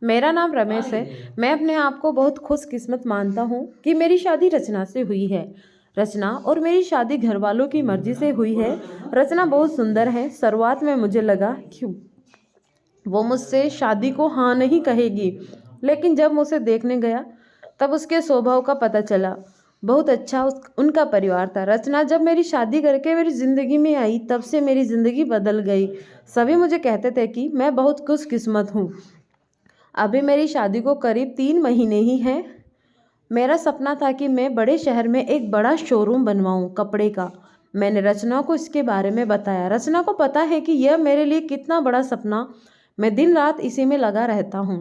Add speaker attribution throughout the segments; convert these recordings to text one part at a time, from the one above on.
Speaker 1: मेरा नाम रमेश है। मैं अपने आप को बहुत खुशकिस्मत मानता हूँ कि मेरी शादी रचना से हुई है। रचना और मेरी शादी घर वालों की मर्जी से हुई है। रचना बहुत सुंदर है। शुरुआत में मुझे लगा कि वो मुझसे शादी को हाँ नहीं कहेगी, लेकिन जब मुझे देखने गया तब उसके स्वभाव का पता चला। बहुत अच्छा उनका परिवार था। रचना जब मेरी शादी करके मेरी ज़िंदगी में आई तब से मेरी ज़िंदगी बदल गई। सभी मुझे कहते थे कि मैं बहुत खुशकिस्मत हूँ। अभी मेरी शादी को करीब 3 महीने ही हैं। मेरा सपना था कि मैं बड़े शहर में एक बड़ा शोरूम बनवाऊं कपड़े का। मैंने रचना को इसके बारे में बताया। रचना को पता है कि यह मेरे लिए कितना बड़ा सपना। मैं दिन रात इसी में लगा रहता हूँ।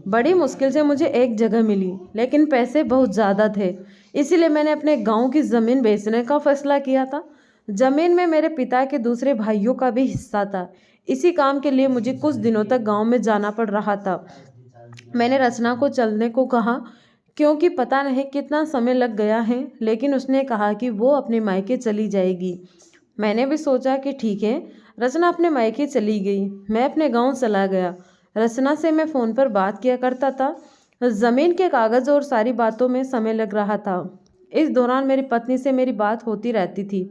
Speaker 1: बड़ी मुश्किल से मुझे एक जगह मिली, लेकिन पैसे बहुत ज़्यादा थे। इसीलिए मैंने अपने गांव की ज़मीन बेचने का फैसला किया था। ज़मीन में मेरे पिता के दूसरे भाइयों का भी हिस्सा था। इसी काम के लिए मुझे कुछ दिनों तक गांव में जाना पड़ रहा था। मैंने रचना को चलने को कहा, क्योंकि पता नहीं कितना समय लग गया है, लेकिन उसने कहा कि वो अपने मायके चली जाएगी। मैंने भी सोचा कि ठीक है। रचना अपने मायके चली गई। मैं अपने गांव चला गया। रचना से मैं फ़ोन पर बात किया करता था। ज़मीन के कागज़ और सारी बातों में समय लग रहा था। इस दौरान मेरी पत्नी से मेरी बात होती रहती थी।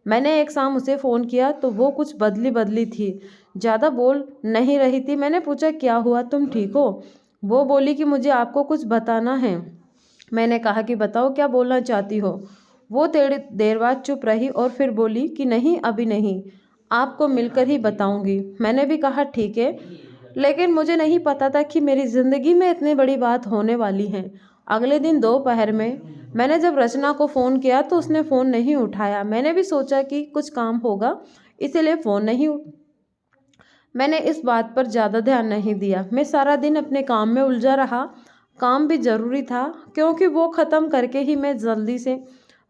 Speaker 1: मैंने एक शाम उसे फ़ोन किया तो वो कुछ बदली बदली थी, ज़्यादा बोल नहीं रही थी। मैंने पूछा, क्या हुआ, तुम ठीक हो? वो बोली कि मुझे आपको कुछ बताना है। मैंने कहा कि बताओ, क्या बोलना चाहती हो? वो थोड़ी देर बाद चुप रही और फिर बोली कि नहीं, अभी नहीं, आपको मिलकर ही बताऊंगी। मैंने भी कहा ठीक है, लेकिन मुझे नहीं पता था कि मेरी ज़िंदगी में इतनी बड़ी बात होने वाली है। अगले दिन दोपहर में मैंने जब रचना को फ़ोन किया तो उसने फ़ोन नहीं उठाया। मैंने भी सोचा कि कुछ काम होगा, इसीलिए फ़ोन नहीं मैंने इस बात पर ज़्यादा ध्यान नहीं दिया। मैं सारा दिन अपने काम में उलझा रहा। काम भी ज़रूरी था, क्योंकि वो ख़त्म करके ही मैं जल्दी से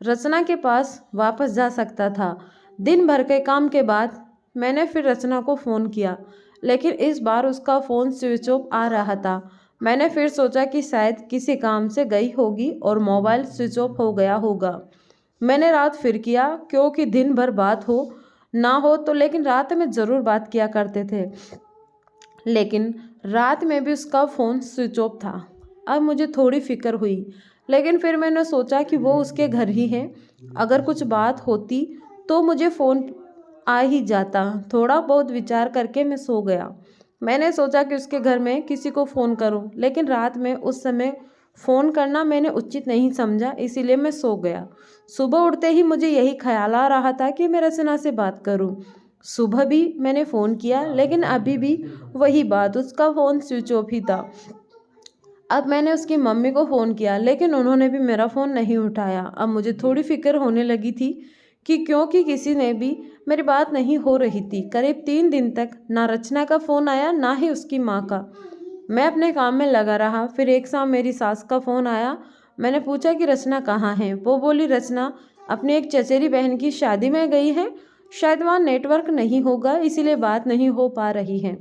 Speaker 1: रचना के पास वापस जा सकता था। दिन भर के काम के बाद मैंने फिर रचना को फ़ोन किया, लेकिन इस बार उसका फ़ोन स्विच ऑफ आ रहा था। मैंने फिर सोचा कि शायद किसी काम से गई होगी और मोबाइल स्विच ऑफ हो गया होगा। मैंने रात फिर किया, क्योंकि दिन भर बात हो ना हो तो, लेकिन रात में ज़रूर बात किया करते थे। लेकिन रात में भी उसका फ़ोन स्विच ऑफ था। अब मुझे थोड़ी फिक्र हुई, लेकिन फिर मैंने सोचा कि वो उसके घर ही है। अगर कुछ बात होती तो मुझे फ़ोन आ ही जाता। थोड़ा बहुत विचार करके मैं सो गया। मैंने सोचा कि उसके घर में किसी को फ़ोन करूं, लेकिन रात में उस समय फ़ोन करना मैंने उचित नहीं समझा, इसीलिए मैं सो गया। सुबह उठते ही मुझे यही ख्याल आ रहा था कि मैं रचना से बात करूं। सुबह भी मैंने फ़ोन किया, लेकिन अभी भी वही बात, उसका फ़ोन स्विच ऑफ ही था। अब मैंने उसकी मम्मी को फ़ोन किया, लेकिन उन्होंने भी मेरा फ़ोन नहीं उठाया। अब मुझे थोड़ी फिक्र होने लगी थी कि क्योंकि किसी ने भी मेरी बात नहीं हो रही थी। करीब 3 दिन तक ना रचना का फ़ोन आया, ना ही उसकी माँ का। मैं अपने काम में लगा रहा। फिर एक शाम मेरी सास का फ़ोन आया। मैंने पूछा कि रचना कहाँ है? वो बोली, रचना अपनी एक चचेरी बहन की शादी में गई है। शायद वहाँ नेटवर्क नहीं होगा, इसीलिए बात नहीं हो पा रही है।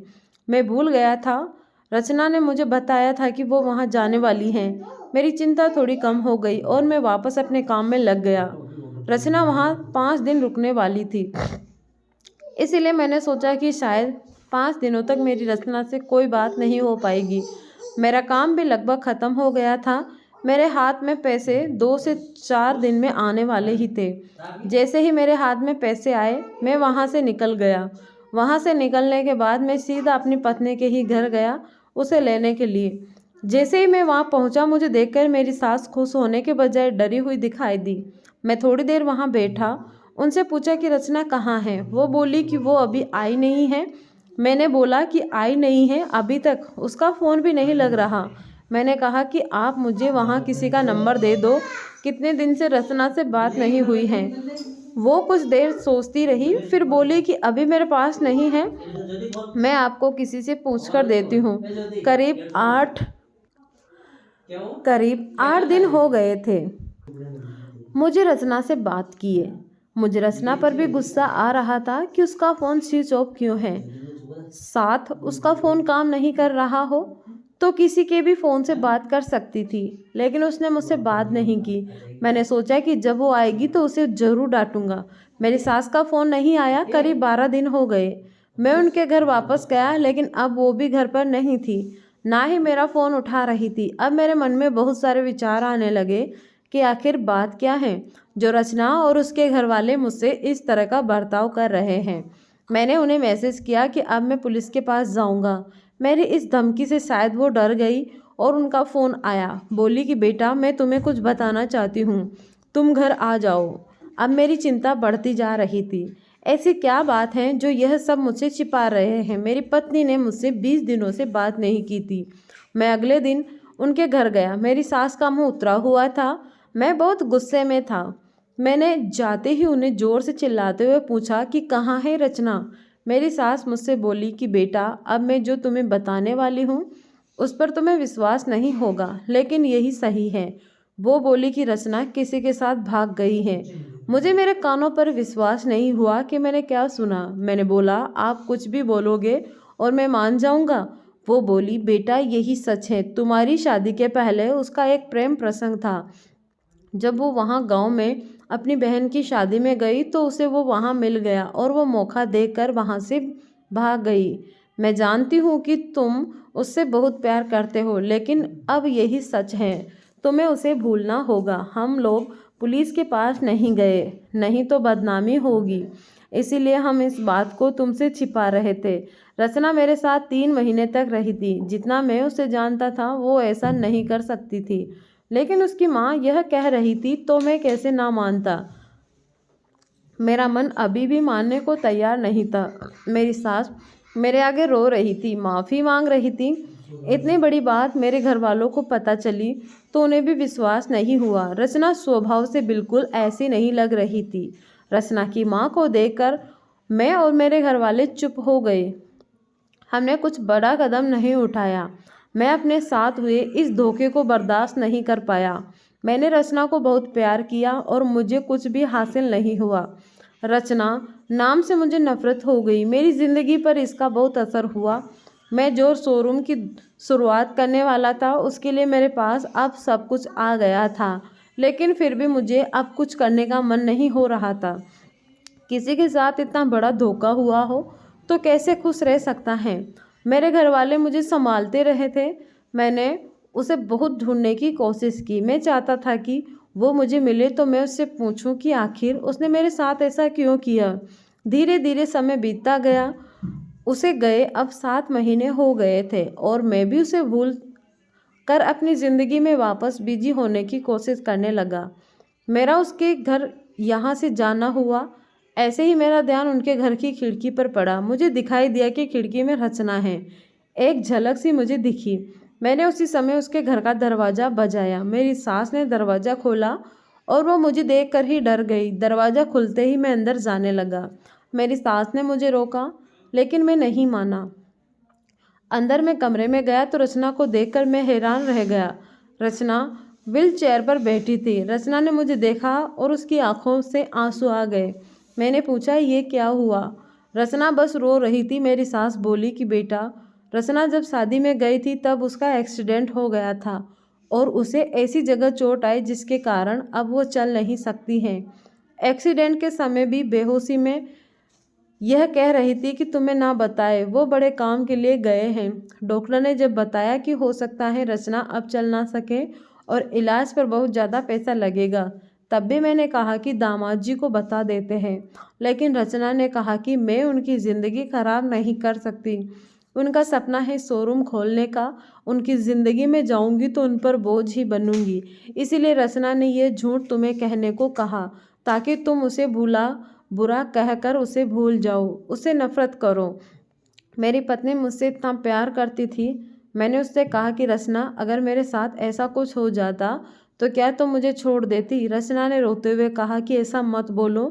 Speaker 1: मैं भूल गया था। रचना ने मुझे बताया था कि वो वहाँ जाने वाली हैं। मेरी चिंता थोड़ी कम हो गई और मैं वापस अपने काम में लग गया। रचना वहाँ 5 दिन रुकने वाली थी, इसीलिए मैंने सोचा कि शायद 5 दिनों तक मेरी रचना से कोई बात नहीं हो पाएगी। मेरा काम भी लगभग ख़त्म हो गया था। मेरे हाथ में पैसे 2 से 4 दिन में आने वाले ही थे। जैसे ही मेरे हाथ में पैसे आए, मैं वहाँ से निकल गया। वहाँ से निकलने के बाद मैं सीधा अपनी पत्नी के ही घर गया, उसे लेने के लिए। जैसे ही मैं वहाँ पहुँचा, मुझे देखकर मेरी सास खुश होने के बजाय डरी हुई दिखाई दी। मैं थोड़ी देर वहाँ बैठा, उनसे पूछा कि रचना कहाँ है? वो बोली कि वो अभी आई नहीं है। मैंने बोला कि आई नहीं है, अभी तक उसका फ़ोन भी नहीं लग रहा। मैंने कहा कि आप मुझे वहाँ किसी का नंबर दे दो, कितने दिन से रचना से बात नहीं हुई है। वो कुछ देर सोचती रही, फिर बोली कि अभी मेरे पास नहीं है, मैं आपको किसी से पूछ कर देती हूँ। करीब 8 दिन हो गए थे मुझे रचना से बात किए। मुझे रचना पर भी गुस्सा आ रहा था कि उसका फ़ोन स्विच ऑफ क्यों है। साथ उसका फ़ोन काम नहीं कर रहा हो तो किसी के भी फ़ोन से बात कर सकती थी, लेकिन उसने मुझसे बात नहीं की। मैंने सोचा कि जब वो आएगी तो उसे ज़रूर डांटूंगा। मेरी सास का फ़ोन नहीं आया। करीब 12 दिन हो गए। मैं उनके घर वापस गया, लेकिन अब वो भी घर पर नहीं थी। ना ही मेरा फ़ोन उठा रही थी। अब मेरे मन में बहुत सारे विचार आने लगे कि आखिर बात क्या है जो रचना और उसके घर वाले मुझसे इस तरह का बर्ताव कर रहे हैं। मैंने उन्हें मैसेज किया कि अब मैं पुलिस के पास जाऊंगा। मेरी इस धमकी से शायद वो डर गई और उनका फ़ोन आया। बोली कि बेटा, मैं तुम्हें कुछ बताना चाहती हूँ, तुम घर आ जाओ। अब मेरी चिंता बढ़ती जा रही थी। ऐसी क्या बात है जो यह सब मुझसे छिपा रहे हैं। मेरी पत्नी ने मुझसे 20 दिनों से बात नहीं की थी। मैं अगले दिन उनके घर गया। मेरी सास का मुंह उतरा हुआ था। मैं बहुत गुस्से में था। मैंने जाते ही उन्हें ज़ोर से चिल्लाते हुए पूछा कि कहाँ है रचना। मेरी सास मुझसे बोली कि बेटा, अब मैं जो तुम्हें बताने वाली हूँ उस पर तुम्हें विश्वास नहीं होगा, लेकिन यही सही है। वो बोली कि रचना किसी के साथ भाग गई है। मुझे मेरे कानों पर विश्वास नहीं हुआ कि मैंने क्या सुना। मैंने बोला, आप कुछ भी बोलोगे और मैं मान जाऊंगा। वो बोली, बेटा यही सच है। तुम्हारी शादी के पहले उसका एक प्रेम प्रसंग था। जब वो वहाँ गांव में अपनी बहन की शादी में गई तो उसे वो वहाँ मिल गया और वो मौका देकर वहाँ से भाग गई। मैं जानती हूँ कि तुम उससे बहुत प्यार करते हो, लेकिन अब यही सच है। तुम्हें उसे भूलना होगा। हम लोग पुलिस के पास नहीं गए, नहीं तो बदनामी होगी, इसीलिए हम इस बात को तुमसे छिपा रहे थे। रचना मेरे साथ 3 महीने तक रही थी। जितना मैं उसे जानता था वो ऐसा नहीं कर सकती थी, लेकिन उसकी माँ यह कह रही थी तो मैं कैसे ना मानता। मेरा मन अभी भी मानने को तैयार नहीं था। मेरी सास मेरे आगे रो रही थी, माफ़ी मांग रही थी। इतनी बड़ी बात मेरे घर वालों को पता चली तो उन्हें भी विश्वास नहीं हुआ। रचना स्वभाव से बिल्कुल ऐसी नहीं लग रही थी। रचना की माँ को देखकर मैं और मेरे घर वाले चुप हो गए। हमने कुछ बड़ा कदम नहीं उठाया। मैं अपने साथ हुए इस धोखे को बर्दाश्त नहीं कर पाया। मैंने रचना को बहुत प्यार किया और मुझे कुछ भी हासिल नहीं हुआ। रचना नाम से मुझे नफरत हो गई। मेरी ज़िंदगी पर इसका बहुत असर हुआ। मैं जो शोरूम की शुरुआत करने वाला था उसके लिए मेरे पास अब सब कुछ आ गया था, लेकिन फिर भी मुझे अब कुछ करने का मन नहीं हो रहा था। किसी के साथ इतना बड़ा धोखा हुआ हो तो कैसे खुश रह सकता है। मेरे घर वाले मुझे संभालते रहे थे। मैंने उसे बहुत ढूंढने की कोशिश की। मैं चाहता था कि वो मुझे मिले तो मैं उससे पूछूं कि आखिर उसने मेरे साथ ऐसा क्यों किया। धीरे धीरे समय बीतता गया। उसे गए अब 7 महीने हो गए थे और मैं भी उसे भूल कर अपनी ज़िंदगी में वापस बिजी होने की कोशिश करने लगा। मेरा उसके घर यहाँ से जाना हुआ। ऐसे ही मेरा ध्यान उनके घर की खिड़की पर पड़ा। मुझे दिखाई दिया कि खिड़की में रचना है। एक झलक सी मुझे दिखी। मैंने उसी समय उसके घर का दरवाज़ा बजाया। मेरी सास ने दरवाज़ा खोला और वो मुझे देखकर ही डर गई। दरवाज़ा खुलते ही मैं अंदर जाने लगा। मेरी सास ने मुझे रोका, लेकिन मैं नहीं माना। अंदर मैं कमरे में गया तो रचना को देखकर मैं हैरान रह गया। रचना व्हील चेयर पर बैठी थी। रचना ने मुझे देखा और उसकी आंखों से आंसू आ गए। मैंने पूछा, ये क्या हुआ। रचना बस रो रही थी। मेरी सास बोली कि बेटा, रचना जब शादी में गई थी तब उसका एक्सीडेंट हो गया था और उसे ऐसी जगह चोट आई जिसके कारण अब वो चल नहीं सकती है। एक्सीडेंट के समय भी बेहोशी में यह कह रही थी कि तुम्हें ना बताए, वो बड़े काम के लिए गए हैं। डॉक्टर ने जब बताया कि हो सकता है रचना अब चल ना सके और इलाज पर बहुत ज़्यादा पैसा लगेगा, तब भी मैंने कहा कि दामाद जी को बता देते हैं। लेकिन रचना ने कहा कि मैं उनकी ज़िंदगी खराब नहीं कर सकती। उनका सपना है शोरूम खोलने का। उनकी ज़िंदगी में जाऊंगी तो उन पर बोझ ही बनूंगी। इसीलिए रचना ने यह झूठ तुम्हें कहने को कहा ताकि तुम उसे बुरा कहकर उसे भूल जाओ, उससे नफरत करो। मेरी पत्नी मुझसे इतना प्यार करती थी। मैंने उससे कहा कि रचना, अगर मेरे साथ ऐसा कुछ हो जाता तो क्या तुम मुझे छोड़ देती। रचना ने रोते हुए कहा कि ऐसा मत बोलो।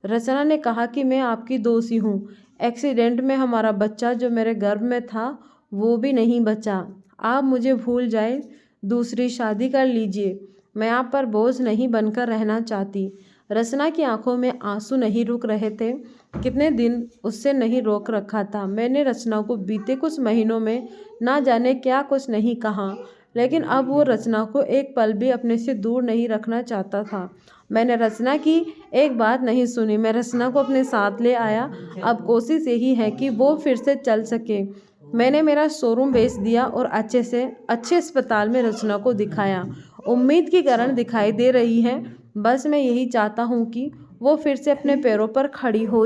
Speaker 1: रचना ने कहा कि मैं आपकी दोषी हूँ। एक्सीडेंट में हमारा बच्चा जो मेरे गर्भ में था वो भी नहीं बचा। आप मुझे भूल जाए, दूसरी शादी कर लीजिए। मैं आप पर बोझ नहीं बनकर रहना चाहती। रचना की आंखों में आंसू नहीं रुक रहे थे। कितने दिन उससे नहीं रोक रखा था। मैंने रचना को बीते कुछ महीनों में ना जाने क्या कुछ नहीं कहा, लेकिन अब वो रचना को एक पल भी अपने से दूर नहीं रखना चाहता था। मैंने रचना की एक बात नहीं सुनी। मैं रचना को अपने साथ ले आया। अब कोशिश यही है कि वो फिर से चल सके। मैंने मेरा शोरूम बेच दिया और अच्छे अस्पताल में रचना को दिखाया। उम्मीद की किरण दिखाई दे रही है। बस मैं यही चाहता हूँ कि वो फिर से अपने पैरों पर खड़ी हो।